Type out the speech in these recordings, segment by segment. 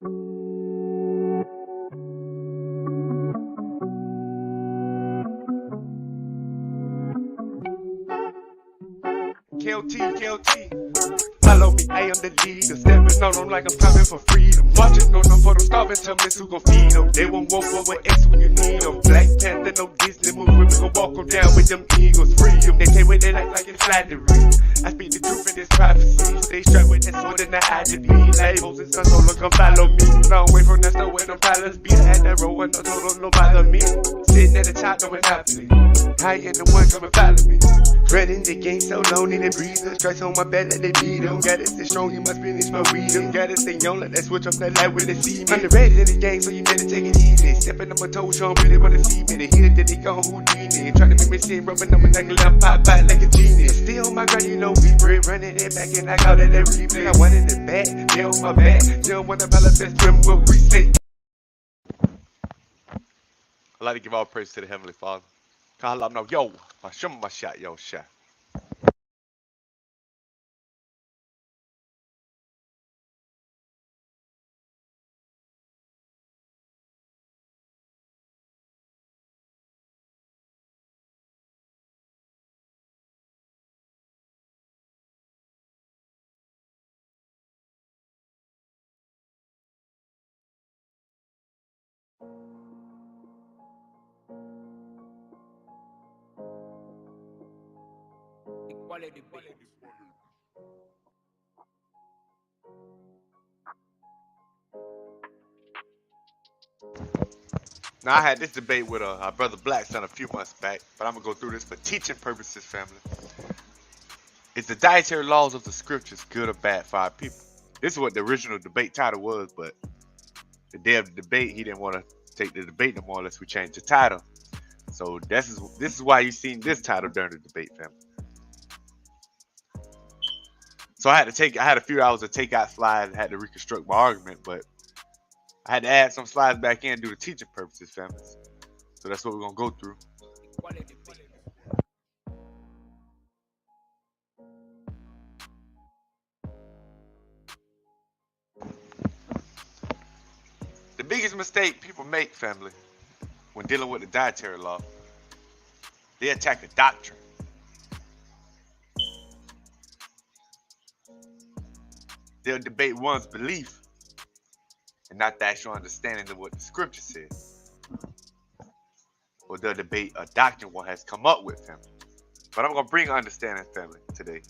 K.O.T, K.O.T. Follow me, I am the leader. Stepping on them like I'm coming for freedom. Watching on them for them starving, tell me who gon' feed them. They won't walk over X when you need them. Black Panther, no Disney movie. We gon' walk them down with them eagles. Free them. They take what they like it's flattery. I speak the truth in this prophecy. Stay strapped with that sword and the eye to bleed. Like Moses, son, so look, come follow me. Long way from that store where them pilots be. I had that roll and no total, no bother me. Sitting at the top, no monopoly. I ain't the one coming follow me. Running the game so long, need a breather. Strikes on my back, let they beat him. Gotta stay strong, you must finish my freedom. Gotta stay young, let that switch up that light with the seed. I'm the red in the game, so you better take it easy. Stepping on my toes, show them really wanna see me. They hear that they gone Houdini. Trying to make me seem rubbing on my neck, I'm pop out like a genius. Still on my grind, you know we bread. Running it back and I call it that replay. I wanted it back, they on my back. You don't want to manifest them what we say. I'd like to give all praise to the Heavenly Father. Call up now, yo, show me my shot, yo, shot. Now I had this debate with our brother BLACKSON a few months back, but I'm gonna go through this for teaching purposes, family. Is the dietary laws of the scriptures good or bad for our people? This is what the original debate title was, but the day of the debate, he didn't want to take the debate no more unless we change the title. So this is why you seen this title during the debate, family. So I had a few hours to take out slides and had to reconstruct my argument, but I had to add some slides back in due to teaching purposes, family. So that's what we're gonna go through. The biggest mistake people make, family, when dealing with the dietary law, they attack the doctrine. They'll debate one's belief and not the actual understanding of what the scripture says. Or they'll debate a doctrine one has come up with, family. But I'm going to bring understanding, family, today.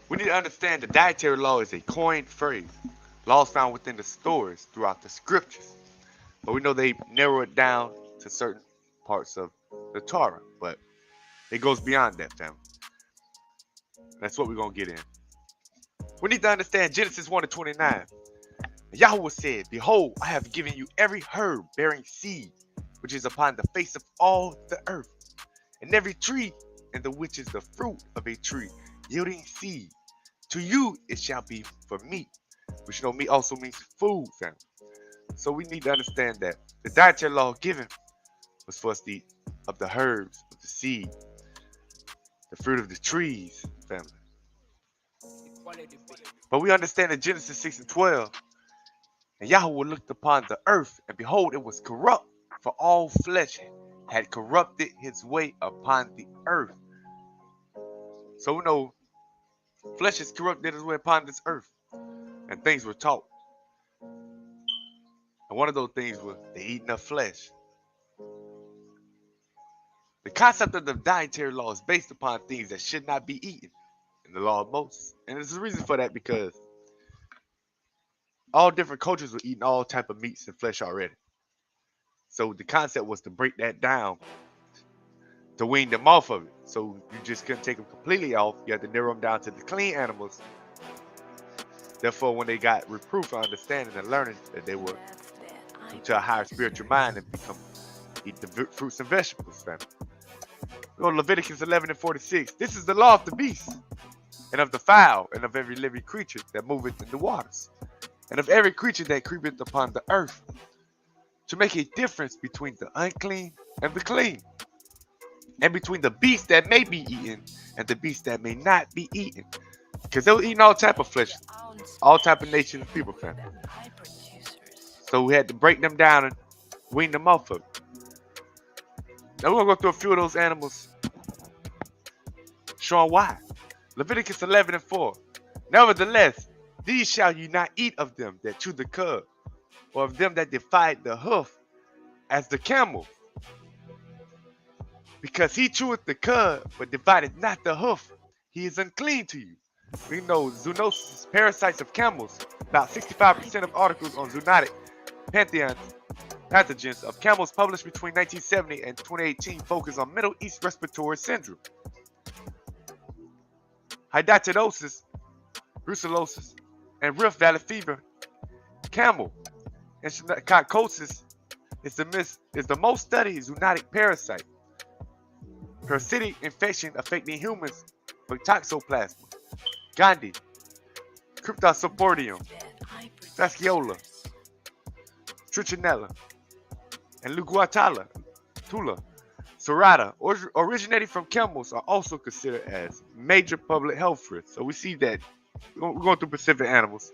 We need to understand the dietary law is a coined phrase. Laws found within the stories throughout the scriptures. But we know they narrow it down to certain parts of the Torah. But it goes beyond that, family. That's what we're going to get in. We need to understand Genesis 1:29. Yahweh said, behold, I have given you every herb bearing seed, which is upon the face of all the earth, and every tree, and the which is the fruit of a tree, yielding seed. To you it shall be for meat, which you know meat also means food, family. So we need to understand that the dietary law given was for us to eat of the herbs, of the seed, the fruit of the trees, family. But we understand in Genesis 6:12, and Yahweh looked upon the earth, and behold, it was corrupt, for all flesh had corrupted his way upon the earth. So we know flesh is corrupted his way upon this earth, and things were taught. And one of those things was the eating of flesh. The concept of the dietary law is based upon things that should not be eaten in the law of Moses. And there's a reason for that, because all different cultures were eating all type of meats and flesh already. So the concept was to break that down, to wean them off of it. So you just couldn't take them completely off. You had to narrow them down to the clean animals. Therefore, when they got reproof and understanding and learning that they were to a higher spiritual mind and eat the fruits and vegetables, family. Go to Leviticus 11:46. This is the law of the beast, and of the fowl, and of every living creature that moveth in the waters, and of every creature that creepeth upon the earth, to make a difference between the unclean and the clean, and between the beasts that may be eaten, and the beasts that may not be eaten. Because they were eating all type of flesh, all type of nations of people, fam. So we had to break them down and wean them off of it. Now we're going to go through a few of those animals, showing why. Leviticus 11:4. Nevertheless, these shall you not eat of them that chew the cud, or of them that divide the hoof, as the camel. Because he cheweth the cud, but divideth not the hoof, he is unclean to you. We know zoonosis, parasites of camels. About 65% of articles on zoonotic pathogens of camels published between 1970 and 2018 focus on Middle East respiratory syndrome, hydatidosis, brucellosis, and Rift Valley fever. Camel and coccosis is the most studied zoonotic parasite. Parasitic infection affecting humans with toxoplasma, Gandhi, Cryptosporidium, Fasciola, Trichinella, and Luguatala, Tula, Serrata, originating from camels, are also considered as major public health risks. So we see that we're going through Pacific animals.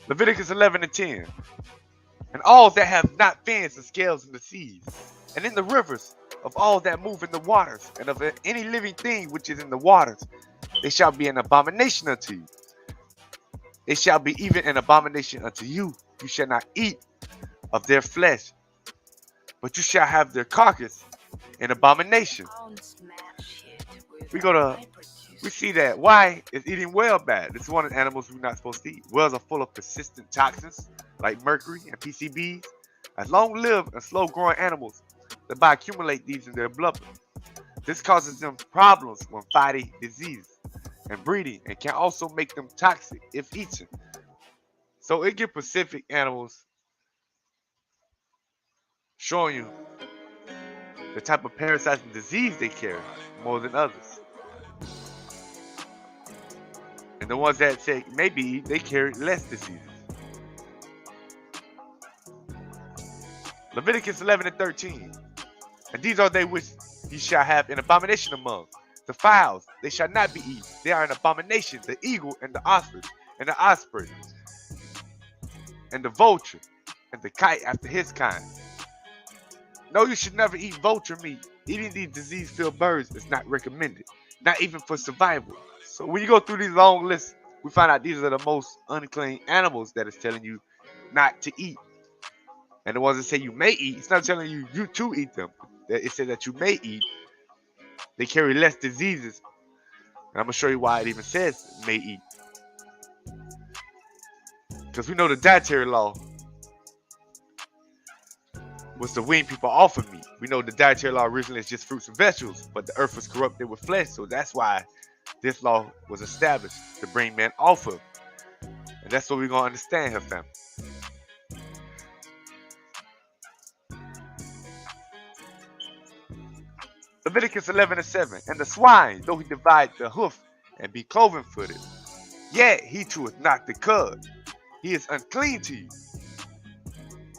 Leviticus 11:10. And all that have not fins and scales in the seas, and in the rivers, of all that move in the waters, and of any living thing which is in the waters, they shall be an abomination unto you. They shall be even an abomination unto you. You shall not eat of their flesh, but you shall have their carcass an abomination. We see that why is eating whale bad? It's one of the animals we're not supposed to eat. Whales are full of persistent toxins like mercury and PCBs. As long-lived and slow-growing animals, they accumulate these in their blubber. This causes them problems when fighting disease and breeding, and can also make them toxic if eaten. So it gives Pacific animals, showing you the type of parasites and disease they carry more than others. And the ones that say maybe they carry less diseases. Leviticus 11:13. And these are they which ye shall have an abomination among. The fowls, they shall not be eaten. They are an abomination, the eagle and the ostrich and the osprey and the vulture and the kite after his kind. No, you should never eat vulture meat. Eating these disease-filled birds is not recommended, not even for survival. So when you go through these long lists, we find out these are the most unclean animals that is telling you not to eat. And the ones that say you may eat, it's not telling you to eat them. It says that you may eat. They carry less diseases. And I'm going to show you why it even says may eat. Because we know the dietary law was to wean people off of meat. We know the dietary law originally is just fruits and vegetables, but the earth was corrupted with flesh, so that's why this law was established to bring men off of. And that's what we're going to understand here, family. Leviticus 11:7. And the swine, though he divide the hoof and be cloven-footed, yet he cheweth not the cud. He is unclean to you.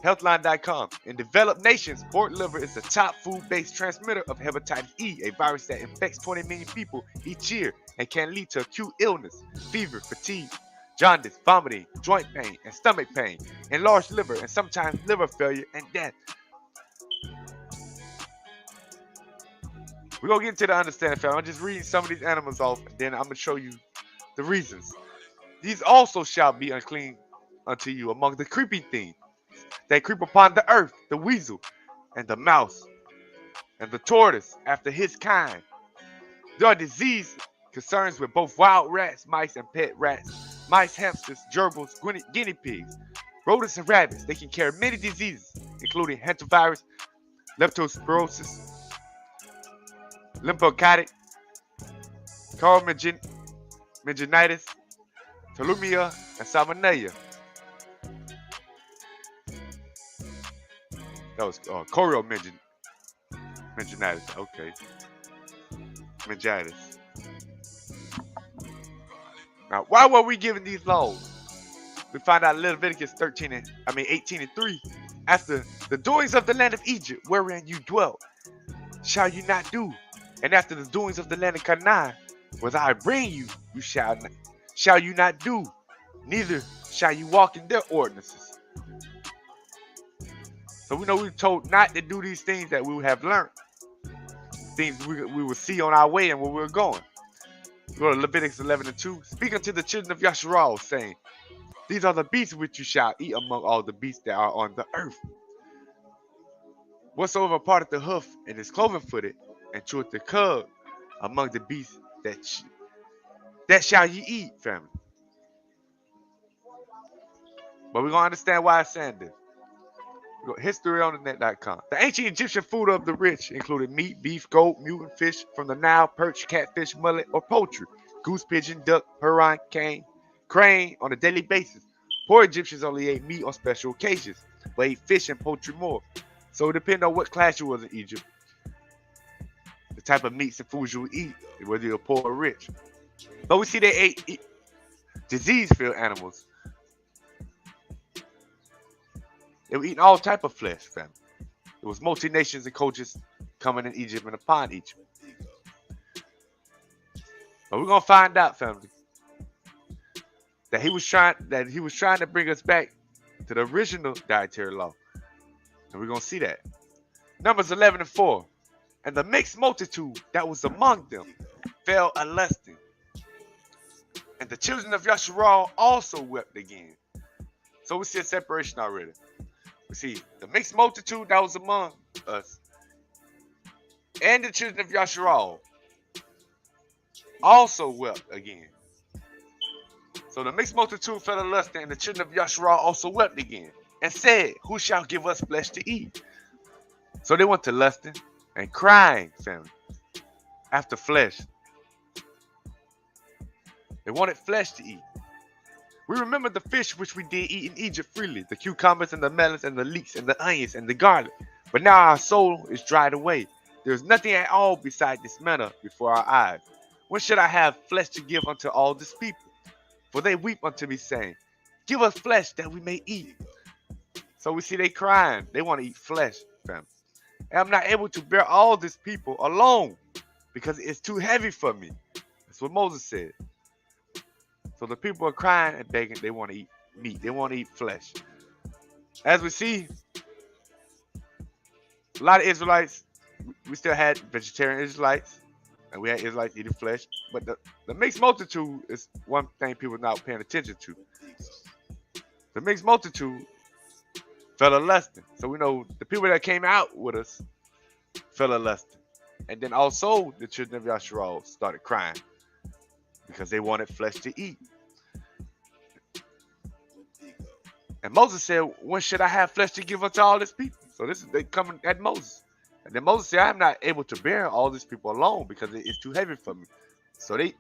Healthline.com. In developed nations, pork liver is the top food-based transmitter of hepatitis E, a virus that infects 20 million people each year and can lead to acute illness, fever, fatigue, jaundice, vomiting, joint pain, and stomach pain, enlarged liver, and sometimes liver failure and death. We're going to get into the understanding, family. I'm just reading some of these animals off, and then I'm going to show you the reasons. These also shall be unclean unto you among the creeping things that creep upon the earth, the weasel, and the mouse, and the tortoise after his kind. There are disease concerns with both wild rats, mice, and pet rats, mice, hamsters, gerbils, guinea pigs, rodents, and rabbits. They can carry many diseases, including hantavirus, leptospirosis, lymphocytic, meningitis, tularemia, and salmonella. That was choreo meningitis. Okay, meningitis. Now, why were we given these laws? We find out Leviticus 18:3. After the doings of the land of Egypt, wherein you dwelt, shall you not do, and after the doings of the land of Canaan, Whether I bring you, shall you not do, neither shall you walk in their ordinances. So we know we're told not to do these things that we have learned, things we will see on our way and where we're going. Go to Leviticus 11:2. Speak unto the children of Yasharal, saying, these are the beasts which you shall eat among all the beasts that are on the earth. Whatsoever parteth the hoof and is cloven footed, and cheweth the cud among the beasts, that shall ye eat, family. But we're going to understand why it's saying this. Go historyonthenet.com. The ancient Egyptian food of the rich included meat, beef, goat, mutant fish from the Nile, perch, catfish, mullet, or poultry, goose, pigeon, duck, heron, crane on a daily basis. Poor Egyptians only ate meat on special occasions, but ate fish and poultry more. So it depends on what class you was in Egypt, the type of meats and foods you would eat, whether you're poor or rich. But we see they ate disease-filled animals. They were eating all type of flesh, family. There was multi-nations and cultures coming in Egypt and upon Egypt. But we're gonna find out, family, that he was trying to bring us back to the original dietary law. And we're gonna see that. Numbers 11:4. And the mixed multitude that was among them fell a lusting. And the children of Yasharal also wept again. So we see a separation already. We see the mixed multitude that was among us and the children of Yasharal also wept again. So the mixed multitude fell a lusting, and the children of Yasharal also wept again, and said, who shall give us flesh to eat? So they went to lusting and crying, family, after flesh. They wanted flesh to eat. We remember the fish which we did eat in Egypt freely, the cucumbers and the melons and the leeks and the onions and the garlic. But now our soul is dried away. There is nothing at all beside this manna before our eyes. When should I have flesh to give unto all this people? For they weep unto me, saying, give us flesh that we may eat. So we see they crying. They want to eat flesh, family. And I'm not able to bear all this people alone because it's too heavy for me. That's what Moses said. So the people are crying and begging. They want to eat meat. They want to eat flesh. As we see, a lot of Israelites, we still had vegetarian Israelites, and we had Israelites eating flesh. But the mixed multitude is one thing people are not paying attention to. The mixed multitude fell a lusting. So we know the people that came out with us fell a lusting. And then also the children of Yasharal started crying because they wanted flesh to eat. And Moses said, when should I have flesh to give unto all this people? So they coming at Moses. And then Moses said, I'm not able to bear all these people alone because it's too heavy for me. So they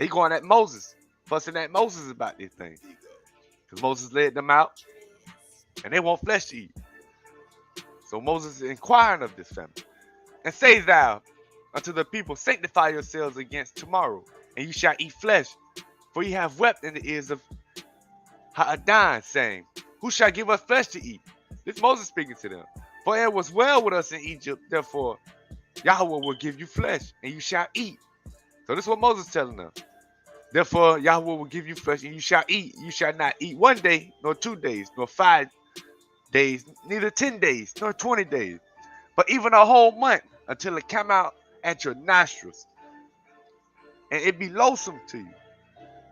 going at Moses, fussing at Moses about these things. Because Moses led them out and they want flesh to eat. So Moses is inquiring of this family. And say thou unto the people, sanctify yourselves against tomorrow, and you shall eat flesh. For ye have wept in the ears of Ha'adan, saying, who shall give us flesh to eat? This Moses speaking to them. For it was well with us in Egypt, therefore Yahweh will give you flesh, and you shall eat. So this is what Moses is telling them. Therefore Yahweh will give you flesh, and you shall eat. You shall not eat 1 day, nor 2 days, nor 5 days, neither 10 days, nor 20 days, but even a whole month, until it come out at your nostrils, and it be loathsome to you,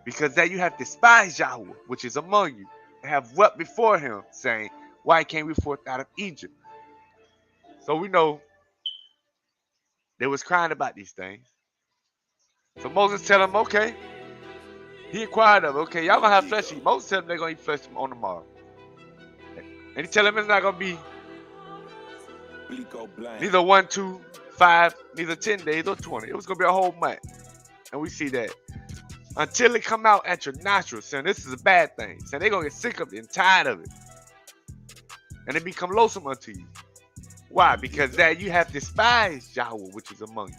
because that you have despised Yahweh, which is among you, and have wept before him, saying, why came we forth out of Egypt? So we know they was crying about these things. So Moses tell them, okay. He inquired of them, okay, y'all gonna have flesh to eat. Moses tell them they're gonna eat flesh on tomorrow. And he tell them it's not gonna be neither 1, 2, 5, neither 10 days or 20. It was gonna be a whole month. And we see that until it come out at your nostrils, saying this is a bad thing. Saying they're gonna get sick of it and tired of it. And it become loathsome unto you. Why? Because that you have despised Yahweh, which is among you.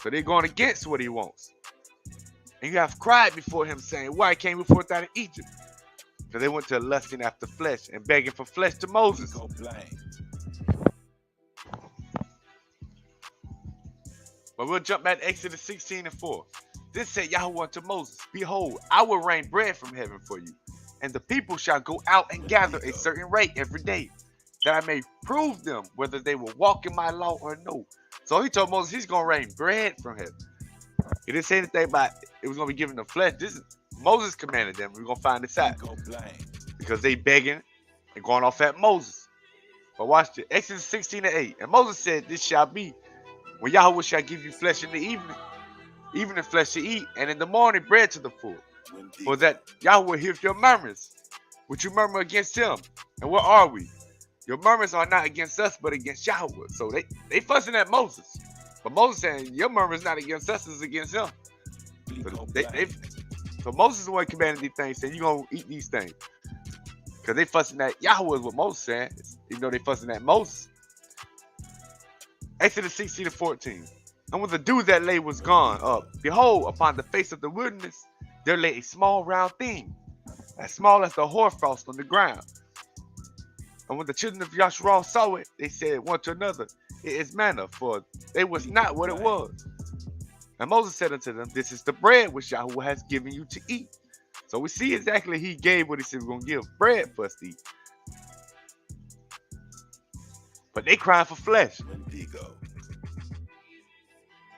So they're going against what he wants. And you have cried before him, saying, why came we forth out of Egypt? Because they went to lusting after flesh and begging for flesh to Moses. But we'll jump back to Exodus 16:4. Then said Yahweh unto Moses, Behold, I will rain bread from heaven for you, and the people shall go out and gather a certain rate every day, that I may prove them whether they will walk in my law or no. So he told Moses he's going to rain bread from heaven. He didn't say anything about it was going to be given to flesh. This is Moses commanded them. We're going to find this out. Because they begging and going off at Moses. But watch this. Exodus 16:8. And Moses said, This shall be when Yahweh shall give you flesh in the evening flesh to eat, and in the morning bread to the full. For that Yahweh hears your murmurs, which you murmur against him. And where are we? Your murmurs are not against us, but against Yahweh. So they fussing at Moses. But Moses saying, your murmurs not against us, it's against him. So Moses is the one commanding these things, saying, you're going to eat these things. Because they fussing at Yahweh is what Moses saying, even though they fussing at Moses. Exodus 16:14. And when the dew that lay was gone up, behold, upon the face of the wilderness, there lay a small round thing, as small as the hoarfrost on the ground. And when the children of Yasharal saw it, they said one to another, It is manna, for they was not what it was. And Moses said unto them, This is the bread which Yahweh has given you to eat. So we see exactly he gave what he said he was going to give, bread for us to eat. But they crying for flesh.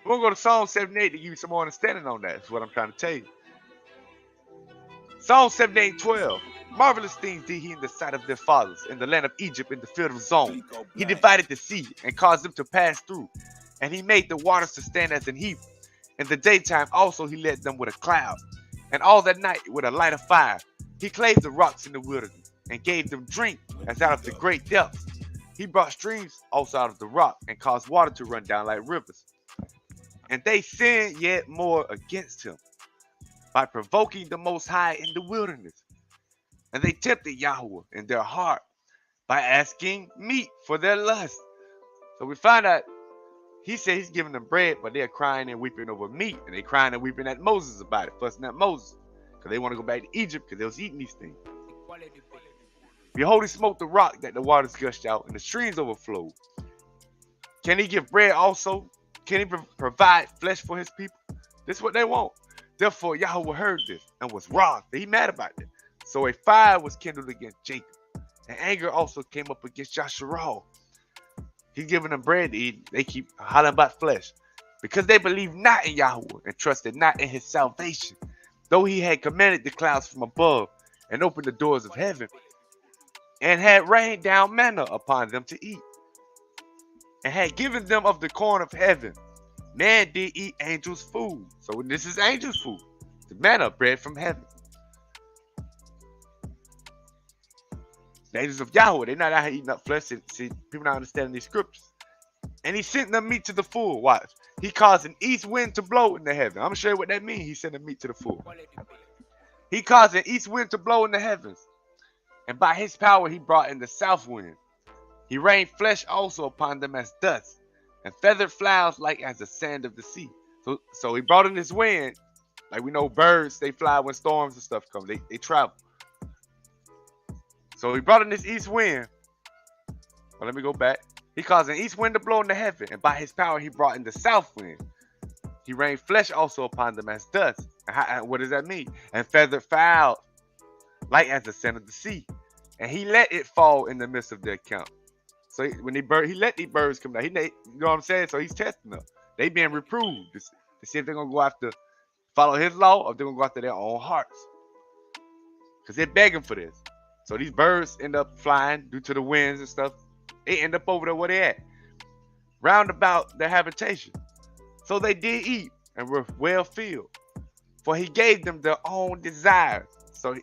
We're going to go to Psalm 78 to give you some more understanding on that. That's what I'm trying to tell you. Psalm 78:12. Marvelous things did he in the sight of their fathers, in the land of Egypt, in the field of Zon. He divided the sea and caused them to pass through, and he made the waters to stand as an heap. In the daytime also he led them with a cloud, and all that night with a light of fire. He clave the rocks in the wilderness, and gave them drink as out of the great depths. He brought streams also out of the rock, and caused water to run down like rivers. And they sinned yet more against him, by provoking the Most High in the wilderness. And they tempted Yahweh in their heart by asking meat for their lust. So we find out he said he's giving them bread, but they're crying and weeping over meat. And they're crying and weeping at Moses about it, fussing at Moses. Because they want to go back to Egypt because they was eating these things. Behold, he smote the rock that the waters gushed out and the streams overflowed. Can he give bread also? Can he provide flesh for his people? This is what they want. Therefore, Yahweh heard this and was wroth. He mad about it. So a fire was kindled against Jacob, and anger also came up against Yasharal. He's giving them bread to eat. They keep hollering about flesh, because they believed not in Yahweh and trusted not in his salvation, though he had commanded the clouds from above and opened the doors of heaven, and had rained down manna upon them to eat, and had given them of the corn of heaven. Man did eat angels' food. So this is angels' food. The manna, bread from heaven. The angels of Yahweh, they're not out here eating up flesh. See, people not understanding these scriptures. And he sent them meat to the full. Watch. He caused an east wind to blow in the heaven. I'm going to show you what that means. He sent them meat to the full. He caused an east wind to blow in the heavens. And by his power he brought in the south wind. He rained flesh also upon them as dust, and feathered flowers like as the sand of the sea. So he brought in this wind. Like we know birds, they fly when storms and stuff come. They travel. So he brought in this east wind. Well, let me go back. He caused an east wind to blow in the heaven, and by his power he brought in the south wind. He rained flesh also upon them as dust. And what does that mean? And feathered fowl, like as the sand of the sea. And he let it fall in the midst of their camp. So when he let these birds come down, you know what I'm saying? So he's testing them. They being reproved to see if they're gonna go after, follow his law, or if they're gonna go after their own hearts. Because they're begging for this. So these birds end up flying due to the winds and stuff. They end up over there where they at, round about their habitation. So they did eat and were well filled, for he gave them their own desires. So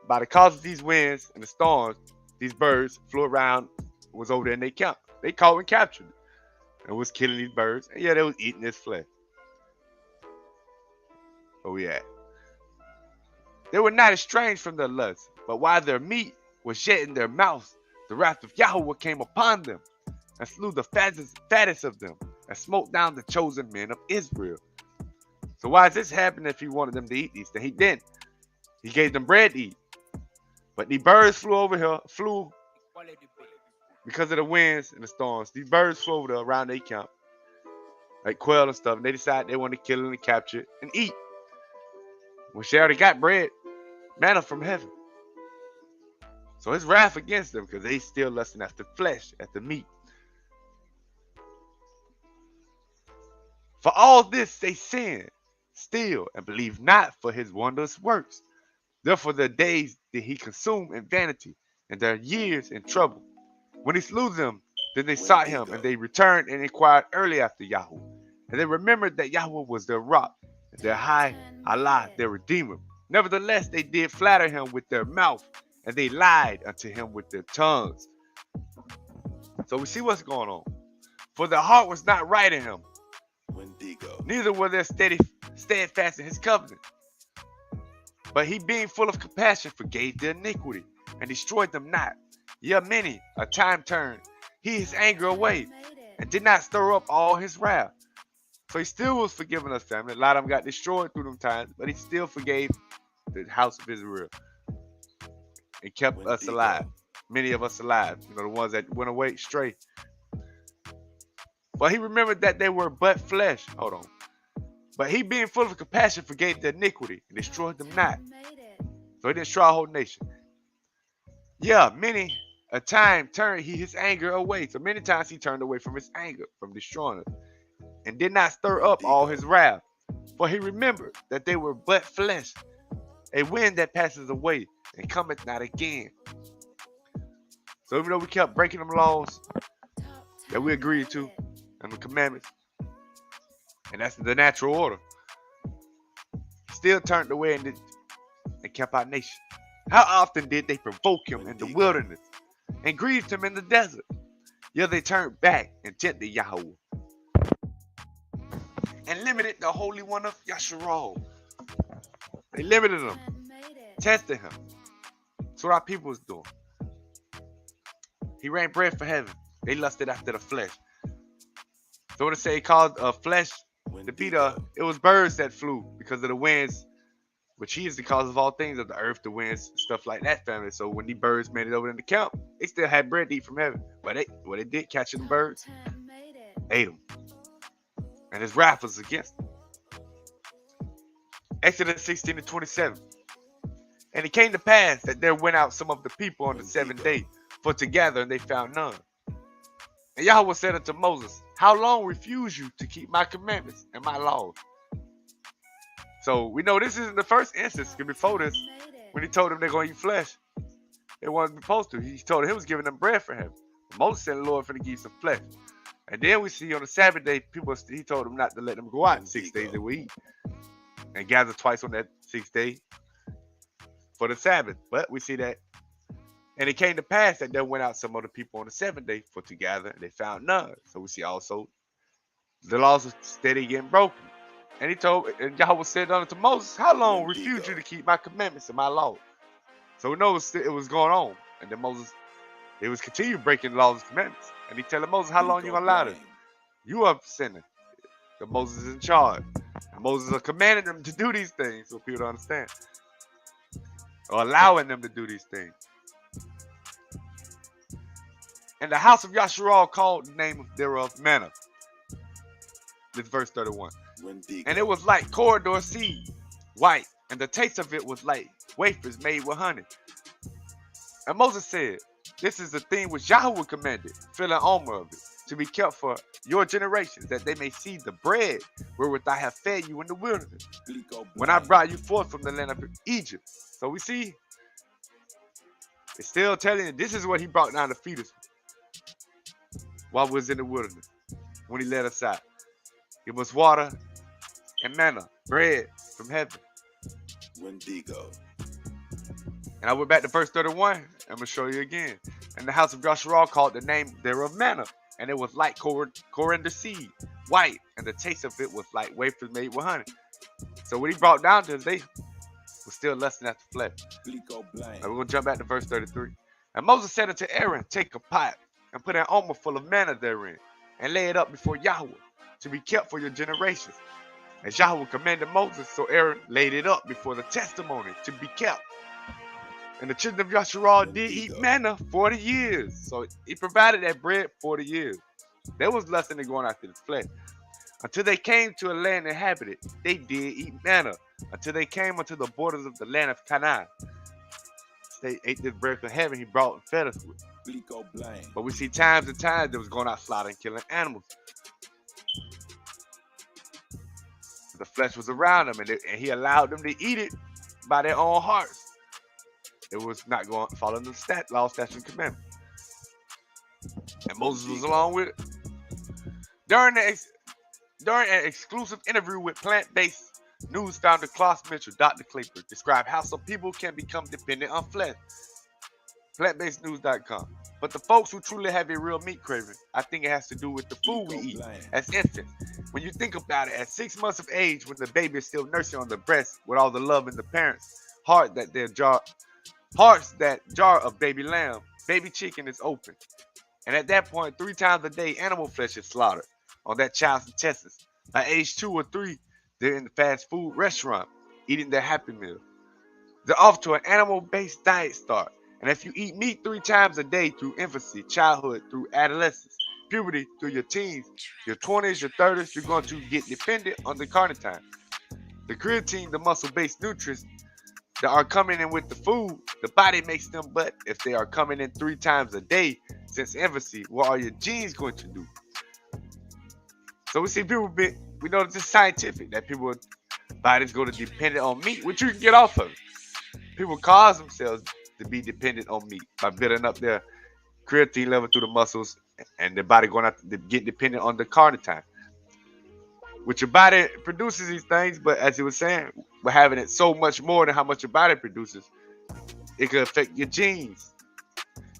by the cause of these winds and the storms, these birds flew around, was over there in their camp. They caught and captured it, and was killing these birds. And yeah, they was eating this flesh. Where we at? They were not estranged from their lust, but while their meat was yet in their mouths, the wrath of Yahweh came upon them, and slew the fattest of them, and smote down the chosen men of Israel. So why is this happening if he wanted them to eat these things? He didn't. He gave them bread to eat. But the birds flew over here, because of the winds and the storms. These birds flew over there around their camp. like quail and stuff. And they decide they want to kill it and capture it and eat. When she already got bread, manna from heaven. So his wrath against them because they still lusting after flesh, after meat. For all this they sin, steal, and believe not for his wondrous works. Therefore their days did he consume in vanity, and their years in trouble. When he slew them, then they sought him, and they returned and inquired early after Yahweh. And they remembered that Yahweh was their rock, and their high Allah, their redeemer. Nevertheless, they did flatter him with their mouth, and they lied unto him with their tongues. So we see what's going on. For their heart was not right in him, neither were they steadfast in his covenant. But he, being full of compassion, forgave their iniquity, and destroyed them not. Yea, many a time turned he his anger away, and did not stir up all his wrath. So he still was forgiving us, family. A lot of them got destroyed through them times, but he still forgave the house of Israel and kept us alive. Many of us alive, the ones that went away stray. But he remembered that they were but flesh. Hold on. But he, being full of compassion, forgave their iniquity and destroyed them not. So he didn't destroy a whole nation. Yeah, many a time turned he his anger away. So many times he turned away from his anger, from destroying us, and did not stir up all his wrath. For he remembered that they were but flesh, a wind that passes away and cometh not again. So even though we kept breaking them laws that we agreed to and the commandments, and that's the natural order, he still turned away and kept our nation. How often did they provoke him in the wilderness and grieved him in the desert? Yet they turned back and tempted Yahweh and limited the Holy One of Yasharal. They limited him, tested him. That's what our people was doing. He ran bread for heaven. They lusted after the flesh. So when it say he called flesh to be it was birds that flew because of the winds, which he is the cause of all things, of the earth, the winds, stuff like that, family. So when these birds made it over in the camp, they still had bread to eat from heaven. But they did catching the birds, ate them. And his wrath was against them. Exodus 16:27. And it came to pass that there went out some of the people on the 7th day for to gather, and they found none. And Yahweh said unto Moses, how long refuse you to keep my commandments and my laws? So we know this isn't the first instance. Before this, when he told them they're going to eat flesh, they wasn't supposed to. He told them he was giving them bread for him. Moses said, Lord, for to give you some flesh. And then we see on the Sabbath day, he told them not to let them go out in 6 days that we eat. And gather twice on that 6th day for the Sabbath. But we see that. And it came to pass that there went out some other people on the 7th day for to gather, and they found none. So we see also the laws are steady getting broken. And Yahweh said unto Moses, how long refuse you to keep my commandments and my law? So we know it was going on. And then Moses, they was continuing breaking the laws and commandments. And he telling Moses, how long you going to allow this? You are sinning. Because Moses is in charge. And Moses are commanding them to do these things so people don't understand. Or allowing them to do these things. And the house of Yasharal called the name thereof manna. This verse 31. And it was like corridor seed, white, and the taste of it was like wafers made with honey. And Moses said, this is the thing which Yahweh commanded, fill an omer of it, to be kept for your generations, that they may see the bread wherewith I have fed you in the wilderness, when I brought you forth from the land of Egypt. So we see, it's still telling you, this is what he brought down to feed us while we was in the wilderness, when he led us out. It was water and manna, bread from heaven. Wendigo. And I went back to verse 31. I'm going to show you again. And the house of Joshua called the name thereof manna. And it was like coriander seed, white. And the taste of it was like wafers made with honey. So what he brought down to us, they were still lusting after flesh. And we're going to jump back to verse 33. And Moses said unto Aaron, take a pot and put an omer full of manna therein, and lay it up before Yahweh, to be kept for your generations. As Yahweh commanded Moses, so Aaron laid it up before the testimony to be kept. And the children of Yasharal did eat manna 40 years. So he provided that bread 40 years. They was lusting and going after the flesh. Until they came to a land inhabited, they did eat manna. Until they came unto the borders of the land of Canaan. They ate this bread from heaven he brought and fed us with. But we see times and times they was going out slaughtering and killing animals. The flesh was around them, and he allowed them to eat it by their own hearts. It was not going to follow the law, statutes, and commandments. And Moses was along with it. During an exclusive interview with plant-based news founder Klaus Mitchell, Dr. Clapper described how some people can become dependent on flesh. Plantbasednews.com. But the folks who truly have a real meat craving, I think it has to do with the food we eat. As infants, when you think about it, at 6 months of age, when the baby is still nursing on the breast with all the love in the parents' hearts that jar of baby lamb, baby chicken is open. And at that point, 3 times a day, animal flesh is slaughtered on that child's intestines. By age 2 or 3, they're in the fast food restaurant, eating their Happy Meal. They're off to an animal-based diet start. And if you eat meat 3 times a day through infancy, childhood, through adolescence, puberty, through your teens, your 20s, your 30s, you're going to get dependent on the carnitine. The creatine, the muscle-based nutrients that are coming in with the food, the body makes them, but if they are coming in 3 times a day since infancy, what are your genes going to do? So we see people we know this is scientific, that people's bodies go to dependent on meat, which you can get off of. People cause themselves to be dependent on meat by building up their creatine level through the muscles, and their body going out to get dependent on the carnitine. Which your body produces these things, but as he was saying, we're having it so much more than how much your body produces, it could affect your genes,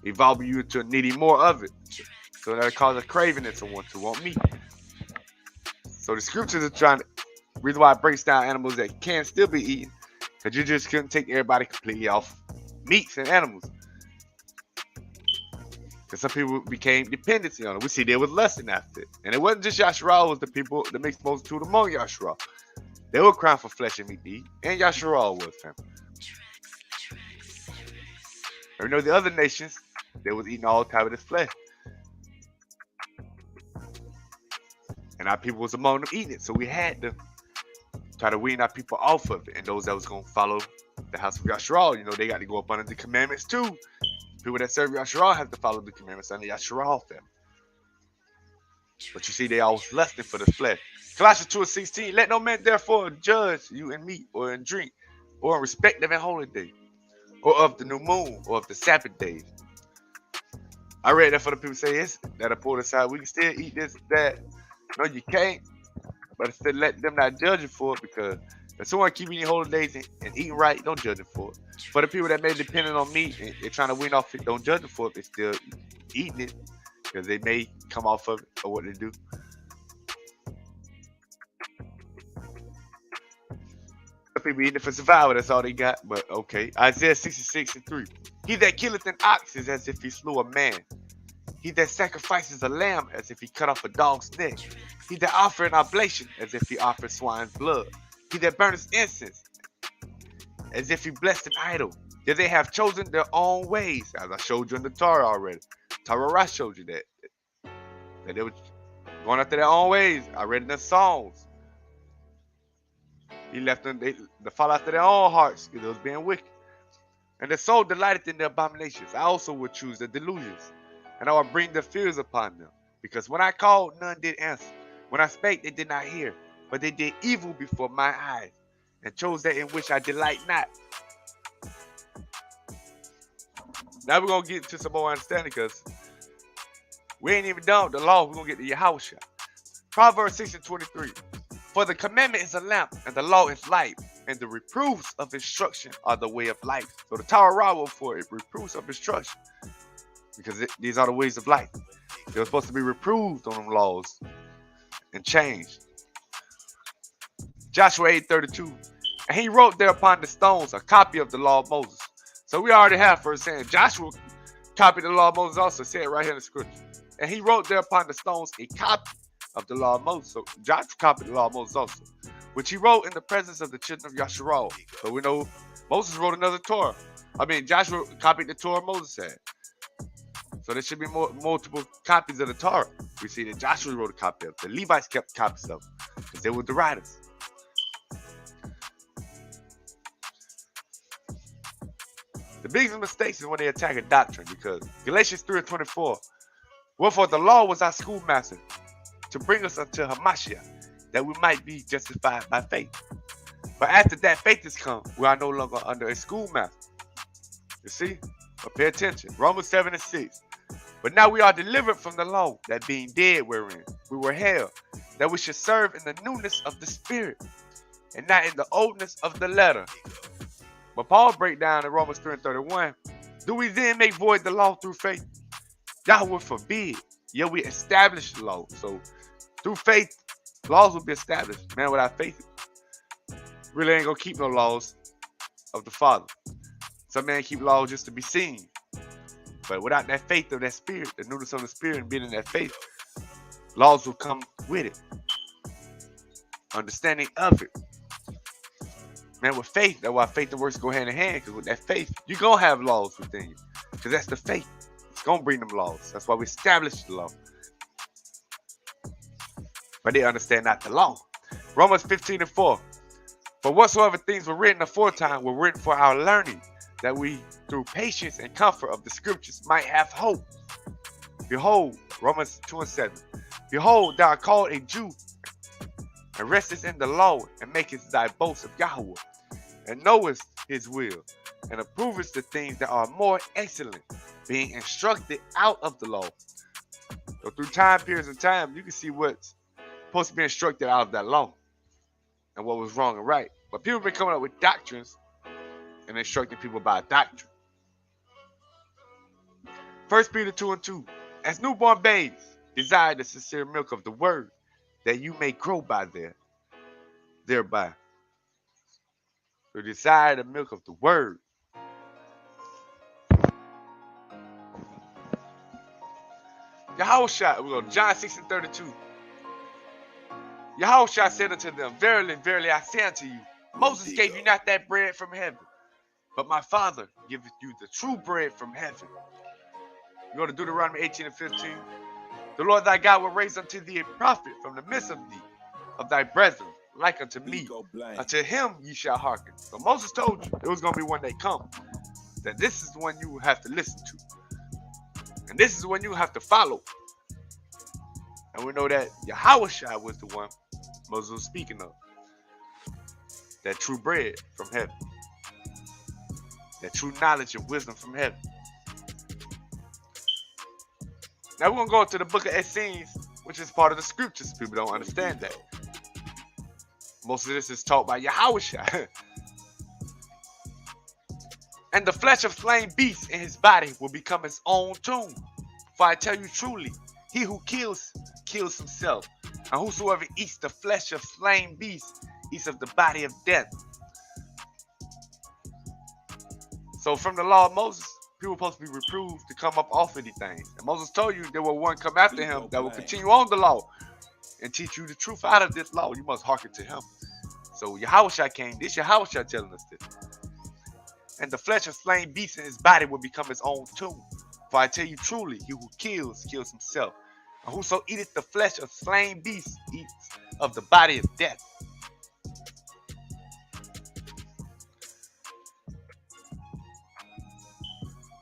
evolving you into needing more of it. So that'll cause a craving in someone to want meat. So the scriptures are reason why it breaks down animals that can still be eaten, because you just couldn't take everybody completely off meats and animals. Because some people became dependency on it. We see there was lusting after it. And it wasn't just Yasharal was the people, the mixed multitude among Yasharal. They were crying for flesh and meat to eat. And Yasharal was, family. And we know the other nations, they was eating all type of this flesh. And our people was among them eating it. So we had to try to wean our people off of it. And those that was going to follow the house of Yasharal, you know, they got to go up under the commandments too. People that serve Yasharal have to follow the commandments under Yasharal family. But you see, they always lusting for the flesh. Colossians 2:16, let no man therefore judge you in meat or in drink or in respect of a holy day or of the new moon or of the Sabbath days. I read that for the people say it's that'll pull this out. We can still eat this, that. No, you can't. But instead, let them not judge you for it, because if someone keep eating holy days and eating right, don't judge them for it. For the people that may depend on meat and they're trying to wean off it, don't judge them for it. They're still eating it, because they may come off of it or what they do. Some people eating it for survival, that's all they got. But okay. Isaiah 66:3. He that killeth an ox is as if he slew a man. He that sacrifices a lamb as if he cut off a dog's neck. He that offereth an oblation as if he offered swine's blood. He that burneth incense as if he blessed an idol. That they have chosen their own ways, as I showed you in the Torah already. Torah showed you that they were going after their own ways. I read in the Psalms. He left them to fall after their own hearts, because it was being wicked. And the soul delighteth in the abominations. I also would choose the delusions, and I will bring the fears upon them. Because when I called, none did answer. When I spake, they did not hear. But they did evil before my eyes, and chose that in which I delight not. Now we're going to get to some more understanding, because we ain't even done with the law. We're going to get to Yahushua. Proverbs 6:23. For the commandment is a lamp, and the law is light, and the reproofs of instruction are the way of life. So the Torah was for it, reproofs of instruction, because these are the ways of life. They were supposed to be reproved on them laws and changed. Joshua 8:32. And he wrote there upon the stones a copy of the law of Moses. So we already have first saying Joshua copied the law of Moses also. Say it right here in the scripture. And he wrote there upon the stones a copy of the law of Moses. So Joshua copied the law of Moses also, which he wrote in the presence of the children of Yasharal. So we know Moses wrote another Torah. Joshua copied the Torah Moses had. So there should be multiple copies of the Torah. We see that Joshua wrote a copy of it. The Levites kept copies of it because they were the writers. The biggest mistakes is when they attack a doctrine, because Galatians 3:24, wherefore the law was our schoolmaster to bring us unto Hamashiach, that we might be justified by faith. But after that faith has come, we are no longer under a schoolmaster. You see? But pay attention. Romans 7:6. But now we are delivered from the law, that being dead wherein we were held, that we should serve in the newness of the Spirit, and not in the oldness of the letter. But Paul breaks down in Romans 3:31, do we then make void the law through faith? Yahweh forbid. Yet we establish the law. So through faith, laws will be established. Man, without faith, really ain't gonna keep no laws of the Father. Some men keep laws just to be seen. But without that faith of that Spirit, the newness of the Spirit, and being in that faith, laws will come with it. Understanding of it. Man, with faith, that's why faith and works go hand in hand, because with that faith, you're going to have laws within you. Because that's the faith. It's going to bring them laws. That's why we established the law. But they understand not the law. Romans 15:4. For whatsoever things were written aforetime were written for our learning, that we, through patience and comfort of the scriptures, might have hope. Behold, Romans 2:7. Behold, thou art called a Jew, and restest in the law, and makest thy boast of Yahweh, and knowest his will, and approvest the things that are more excellent, being instructed out of the law. So through time periods of time, you can see what's supposed to be instructed out of that law, and what was wrong and right. But people have been coming up with doctrines and instructing people by doctrine. 1 Peter 2:2. As newborn babes, desire the sincere milk of the word, that you may grow by thereby. So desire the milk of the word. Yahushua, we go to John 6:32. Yahushua said unto them, verily, verily, I say unto you, Moses gave you not that bread from heaven, but my Father giveth you the true bread from heaven. We go to Deuteronomy 18:15. The Lord thy God will raise unto thee a prophet from the midst of thee, of thy brethren, like unto me. Unto him ye shall hearken. So Moses told you there was going to be one day come, that this is the one you have to listen to. And this is the one you have to follow. And we know that Yahushua was the one Moses was speaking of. That true bread from heaven. That true knowledge and wisdom from heaven. Now we're going to go into the book of Essenes, which is part of the scriptures. People don't understand that. Most of this is taught by Yahushua. And the flesh of slain beasts in his body will become his own tomb. For I tell you truly, he who kills, kills himself. And whosoever eats the flesh of slain beasts, eats of the body of death. So from the law of Moses, people were supposed to be reproved to come up off of these things. And Moses told you there will one come after him that will continue on the law and teach you the truth out of this law. You must hearken to him. So Yahushua came. This Yahushua telling us this. And the flesh of slain beasts in his body will become his own tomb. For I tell you truly, he who kills, kills himself. And whoso eateth the flesh of slain beasts, eats of the body of death.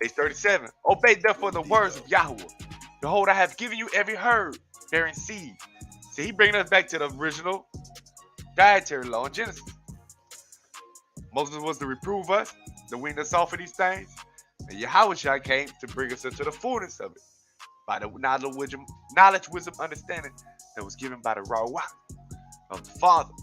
Page 37. Obey therefore the words of Yahweh. Behold, I have given you every herb bearing seed. See, he bringing us back to the original dietary law in Genesis. Moses was to reprove us, to wean us off of these things. And Yahushua came to bring us into the fullness of it. By the knowledge, wisdom, understanding that was given by the Rawah of the Father.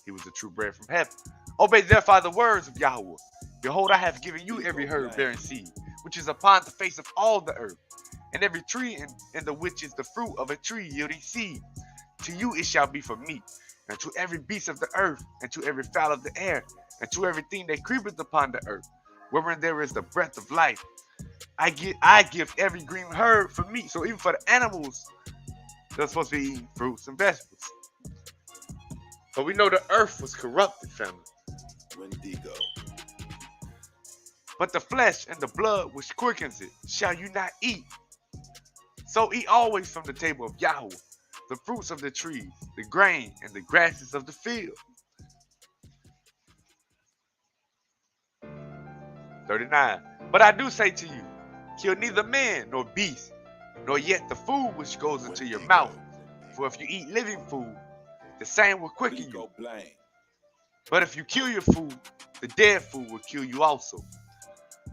He was the true bread from heaven. Obey therefore the words of Yahweh. Behold, I have given you every herb bearing seed, which is upon the face of all the earth, and every tree in the which is the fruit of a tree yielding seed. To you it shall be for meat, and to every beast of the earth, and to every fowl of the air, and to everything that creepeth upon the earth, wherein there is the breath of life. I give every green herb for meat. So even for the animals, they're supposed to be eating fruits and vegetables. But we know the earth was corrupted, family. Wendigo. But the flesh and the blood which quickens it shall you not eat. So eat always from the table of Yahweh, the fruits of the trees, the grain, and the grasses of the field. 39. But I do say to you, kill neither man nor beast, nor yet the food which goes into your mouth. For if you eat living food, the same will quicken you. But if you kill your food, the dead food will kill you also.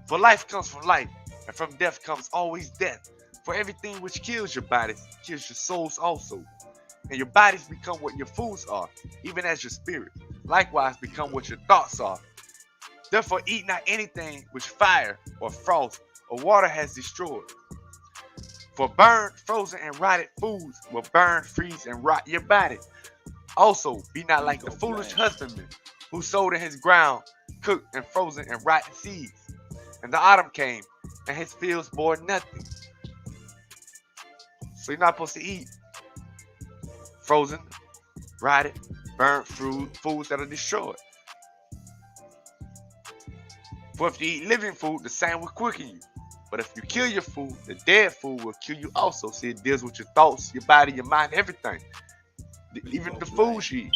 For life comes from life, and from death comes always death. For everything which kills your bodies kills your souls also. And your bodies become what your foods are, even as your spirit likewise become what your thoughts are. Therefore eat not anything which fire or frost or water has destroyed. For burned, frozen, and rotted foods will burn, freeze, and rot your body. Also be not like the foolish husbandman who sowed in his ground cooked and frozen and rotten seeds. And the autumn came, and his fields bore nothing. So you're not supposed to eat frozen, rotted, burnt foods that are destroyed. For if you eat living food, the same will quicken you. But if you kill your food, the dead food will kill you also. See, it deals with your thoughts, your body, your mind, everything. Even the foods you eat.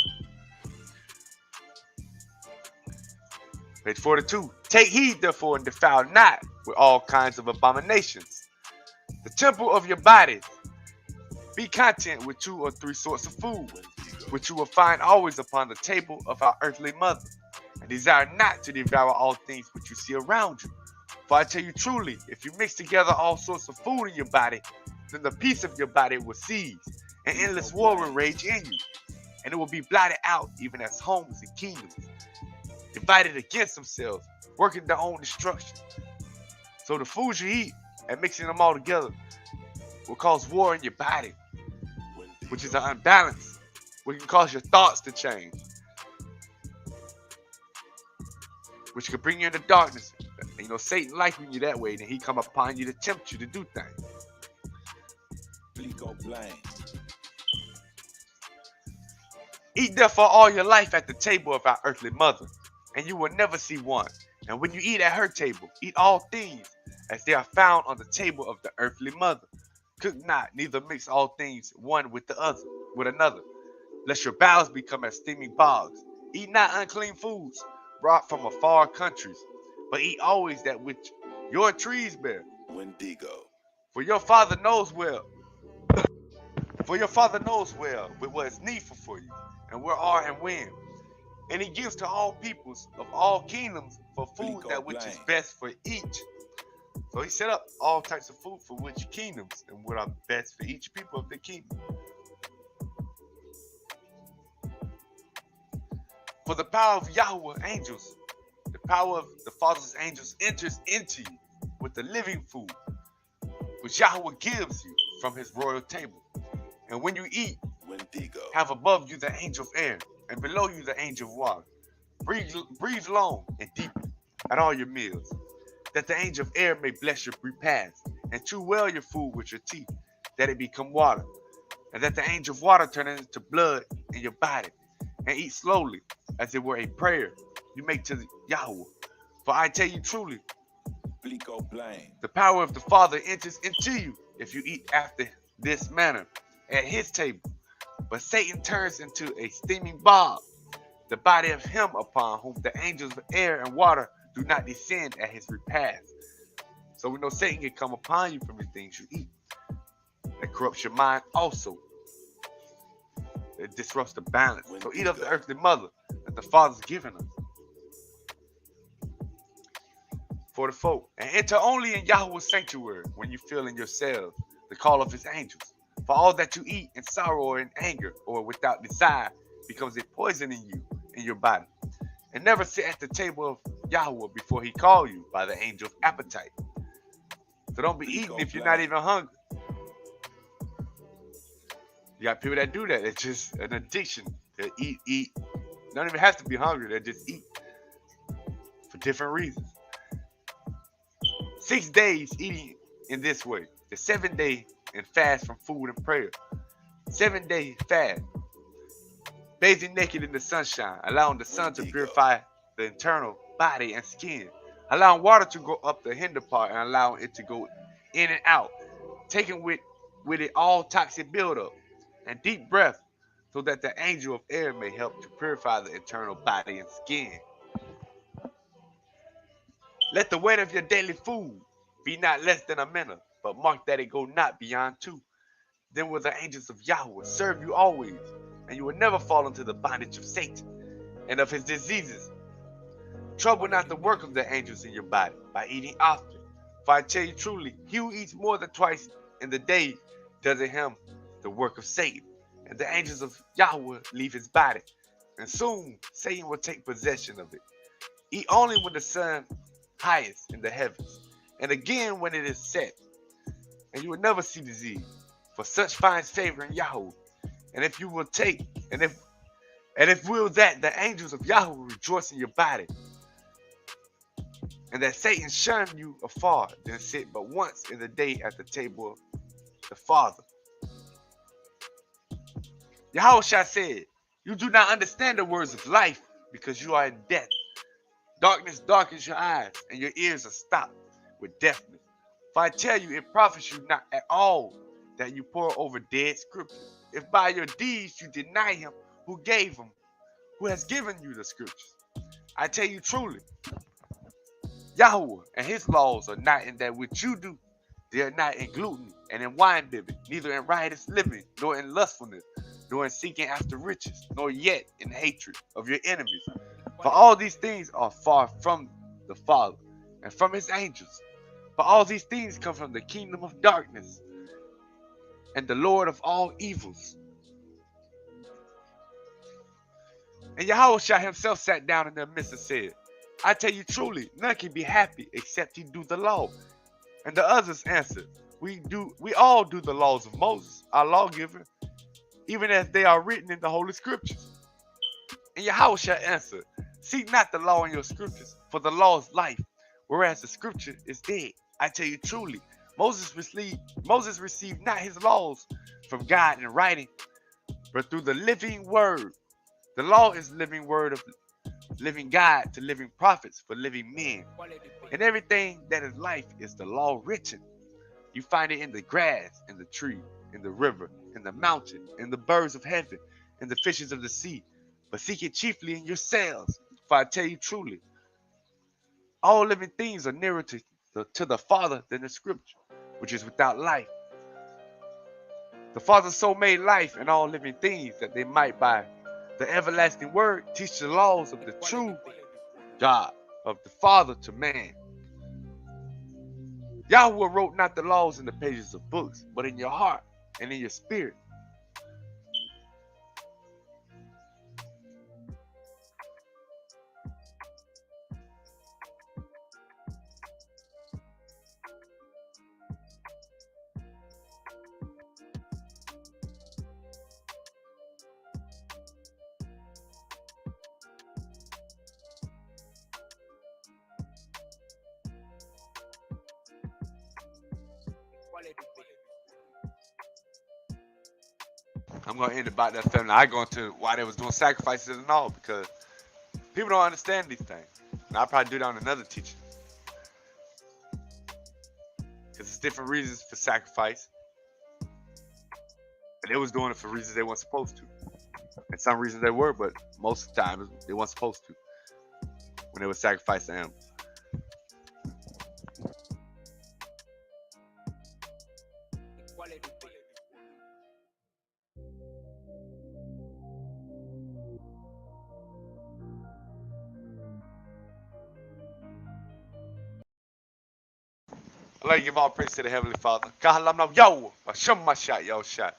Page 42. Take heed, therefore, and defile not with all kinds of abominations the temple of your body. Be content with 2 or 3 sorts of food, which you will find always upon the table of our earthly mother. And desire not to devour all things which you see around you. For I tell you truly, if you mix together all sorts of food in your body, then the peace of your body will cease, and endless war will rage in you, and it will be blotted out, even as homes and kingdoms, divided against themselves, working their own destruction. So the foods you eat and mixing them all together will cause war in your body, which is an unbalance, which can cause your thoughts to change, which could bring you into darkness. You know, Satan likes when you that way, then he come upon you to tempt you to do things. Eat therefore all your life at the table of our earthly mother, and you will never see one. And when you eat at her table, eat all things as they are found on the table of the earthly mother. Cook not, neither mix all things one with another, lest your bowels become as steaming bogs. Eat not unclean foods brought from afar countries, but eat always that which your trees bear. For your father knows well. For your father knows well what is needful for you, and where are and when. And he gives to all peoples of all kingdoms for food that which is best for each. So he set up all types of food for which kingdoms and what are best for each people of the kingdom. For the power of Yahweh angels, the power of the Father's angels enters into you with the living food, which Yahweh gives you from his royal table. And when you eat, have above you the angel of air, and below you the angel of water. Breathe long and deeply at all your meals, that the angel of air may bless your repast, and chew well your food with your teeth, that it become water, and that the angel of water turn it into blood in your body, and eat slowly, as it were a prayer you make to Yahweh. For I tell you truly, the power of the Father enters into you if you eat after this manner at his table. But Satan turns into a steaming bog, the body of him upon whom the angels of air and water do not descend at his repast. So we know Satan can come upon you from the things you eat. That corrupts your mind also. It disrupts the balance. So eat of the earthly mother that the Father's given us. 44. And enter only in Yahweh's sanctuary when you feel in yourselves the call of his angels. For all that you eat in sorrow or in anger or without desire becomes a poison in you, in your body. And never sit at the table of Yahweh before he call you by the angel of appetite. So don't be eating if you're not even hungry. You got people that do that. It's just an addiction. They eat. You don't even have to be hungry. They just eat for different reasons. 6 days eating in this way. The 7th day and fast from food and prayer. 7-day fast. Bathing naked in the sunshine, allowing the sun to purify the internal body and skin. Allowing water to go up the hinder part and allowing it to go in and out. Taking with with it all toxic buildup and deep breath, so that the angel of air may help to purify the eternal body and skin. Let the weight of your daily food be not less than a minute, but mark that it go not beyond 2. Then will the angels of Yahweh serve you always, and you will never fall into the bondage of Satan and of his diseases. Trouble not the work of the angels in your body by eating often. For I tell you truly, he who eats more than twice in the day does in him the work of Satan. And the angels of Yahweh leave his body, and soon Satan will take possession of it. Eat only when the sun highest in the heavens, and again when it is set, and you will never see disease, for such finds favor in Yahweh. And if you will take, and if will that the angels of Yahweh rejoice in your body, and that Satan shun you afar, then sit but once in the day at the table of the Father. Yahushua said, you do not understand the words of life, because you are in death. Darkness darkens your eyes, and your ears are stopped with deafness. For I tell you, it profits you not at all that you pore over dead scriptures, if by your deeds you deny him who gave them, who has given you the scriptures. I tell you truly, Yahweh and his laws are not in that which you do. They are not in gluten and in wine bibbing, neither in riotous living, nor in lustfulness, nor in seeking after riches, nor yet in hatred of your enemies. For all these things are far from the Father and from his angels. For all these things come from the kingdom of darkness and the Lord of all evils. And Yahushua himself sat down in their midst and said, I tell you truly, none can be happy except he do the law. And the others answered, we all do the laws of Moses, our lawgiver, even as they are written in the Holy Scriptures. And Yahushua answered, seek not the law in your scriptures, for the law is life, whereas the scripture is dead. I tell you truly, Moses received not his laws from God in writing, but through the living word. The law is the living word of living God to living prophets for living men. And everything that is life is the law written. You find it in the grass, in the tree, in the river, in the mountain, in the birds of heaven, in the fishes of the sea. But seek it chiefly in yourselves. For I tell you truly, all living things are nearer to the Father than the scripture, which is without life. The Father so made life and all living things that they might by the everlasting word teach the laws of the true God, of the Father to man. Yahweh wrote not the laws in the pages of books, but in your heart and in your spirit. I'm going to end about that family. I go into why they was doing sacrifices and all, because people don't understand these things. And I'll probably do that on another teaching. Because there's different reasons for sacrifice. And they was doing it for reasons they weren't supposed to. And some reasons they were, but most of the time they weren't supposed to. When they were sacrificing animals. I'd like to give all praise to the Heavenly Father. Kahalam Yahweh, Hashem Mashat, yo shot.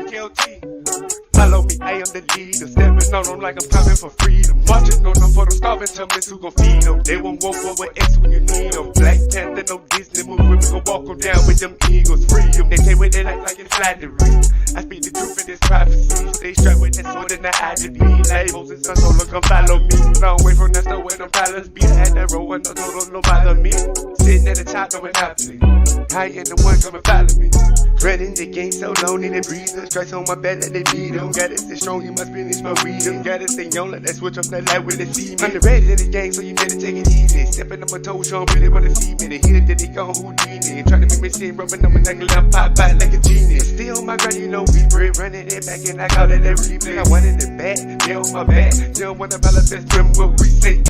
K.O.T. Follow me, I am the leader. Stepping on them like I'm coming for freedom. Marching on them for them starving, tell me who gon' feed them. They won't walk over X when you need them. Black Panther, no Disney movie, we gon' walk them down with them eagles. Free them, they say what they like it's flattery. I speak the truth in this prophecy. Stay strapped with that sword and the hide to bleed. Like Moses, son, so look, come follow me. Long way from that store where them dollars be. I had that roll and no total, no bother me. Sitting at the top, no monopoly. I ain't the one coming follow me. Running the game so long, need a breather. Stress on my back like they beat him. Gotta stay strong, you must finish my freedom. Gotta stay on like that switch up that light with the semen. I'm the red in the gang, so you better take it easy. Stepping on my toes, show 'em really wanna see me. The hit that they gone Houdini. Trying to make me sin, rubbing on my neck, I'm pop out like a genius. Still on my grind, you know we bread. Running it back and I call it a replay. I wanted it back, they on my back. Still wanna manifest them what we say.